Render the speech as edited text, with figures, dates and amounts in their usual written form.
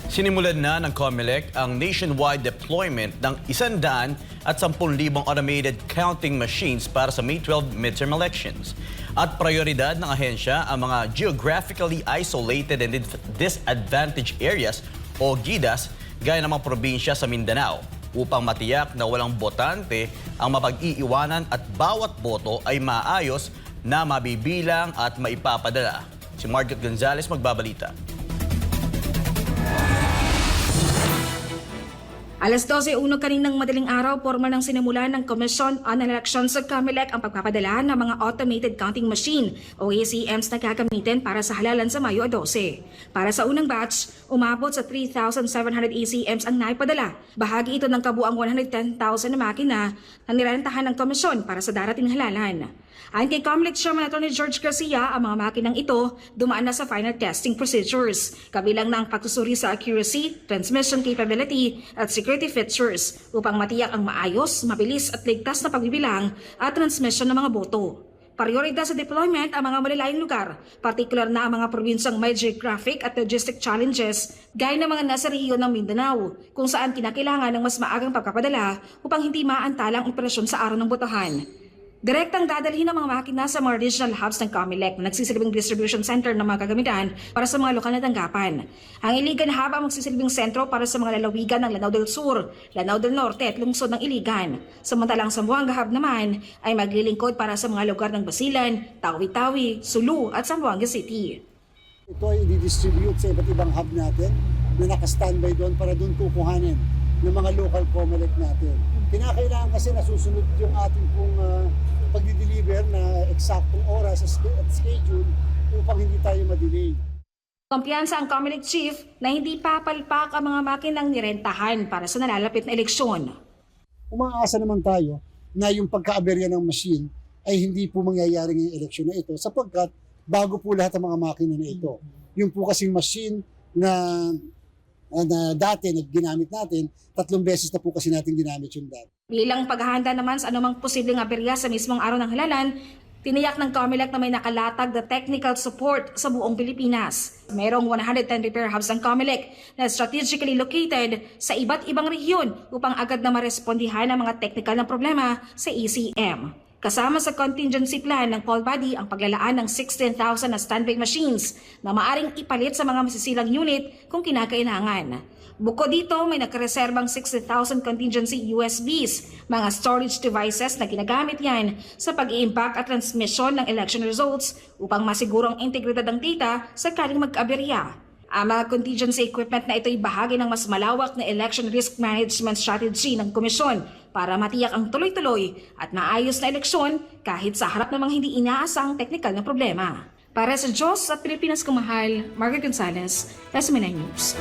Sinimulan na ng COMELEC ang nationwide deployment ng 110,000 automated counting machines para sa May 12 midterm elections. At prioridad ng ahensya ang mga geographically isolated and disadvantaged areas o GIDAs gaya ng mga probinsya sa Mindanao upang matiyak na walang botante ang mapag-iiwanan at bawat boto ay maayos na mabibilang at maipapadala. Si Margaret Gonzalez magbabalita. Alas 12:01 kaninang madaling araw, formal nang sinimulan ng Commission on Elections sa COMELEC ang pagpapadala ng mga automated counting machine o ACMs na gagamitin para sa halalan sa Mayo 12. Para sa unang batch, umabot sa 3,700 ACMs ang naipadala. Bahagi ito ng kabuang 110,000 na makina na nirentahan ng komisyon para sa darating halalan. Ayon kay COMELEC Chairman Atty. George Garcia, ang mga makinang ito dumaan na sa final testing procedures, kabilang na ang pagsusuri sa accuracy, transmission capability at security features upang matiyak ang maayos, mabilis at ligtas na pagbibilang at transmission ng mga boto. Prioridad sa deployment ang mga malalayong lugar, partikular na ang mga probinsyang may geographic at logistic challenges gaya ng mga nasa rehiyon ng Mindanao, kung saan kinakailangan ng mas maagang pagpapadala upang hindi maantala ang operasyon sa araw ng botohan. Direktang dadalhin ng mga makina sa mga regional hubs ng COMELEC na nagsisilbing distribution center ng mga kagamitan para sa mga lokal na tanggapan. Ang Iligan Hub ang magsisilbing sentro para sa mga lalawigan ng Lanao del Sur, Lanao del Norte at lungsod ng Iligan. Samantalang Zamboanga Hub naman ay maglilingkod para sa mga lugar ng Basilan, Tawi-Tawi, Sulu at Zamboanga City. Ito ay i-distribute sa iba't ibang hub natin na naka-standby doon para doon kukuhanin ng mga local COMELEC natin. Kinakailangan kasi nasusunod yung ating pong pagdi-deliver na eksaktong oras at schedule upang hindi tayo ma-delay. Kumpiyansa ang COMELEC Chief na hindi papalpak ang mga makinang nirentahan para sa nalalapit na eleksyon. Umaasa naman tayo na yung pagka-aberya ng machine ay hindi po mangyayari ngayong eleksyon na ito sapagkat bago po lahat ang mga makina na ito. Yung po kasing machine na dati na ginamit natin, 3 beses na po kasi natin ginamit yung dati. Bilang paghahanda naman sa anumang posibleng aberya sa mismong araw ng halalan, tiniyak ng COMELEC na may nakalatag na technical support sa buong Pilipinas. Mayroong 110 repair hubs ng COMELEC na strategically located sa iba't ibang rehiyon upang agad na marespondihan ang mga technical na problema sa ACM. Kasama sa contingency plan ng Paul Body ang paglalaan ng 16,000 na standby machines na maaring ipalit sa mga masisilang unit kung kinakailangan. Bukod dito, may nakareserbang 60,000 contingency USBs, mga storage devices na ginagamit yan sa pag-i-impact at transmission ng election results upang masigurong integridad ng data sakaling mag-aberya. Ang mga contingency equipment na ito ay bahagi ng mas malawak na election risk management strategy ng komisyon para matiyak ang tuloy-tuloy at maayos na eleksyon kahit sa harap ng mga hindi inaasang teknikal na problema. Para sa Diyos at Pilipinas Kumahal, Margaret Gonzalez, SMNI News.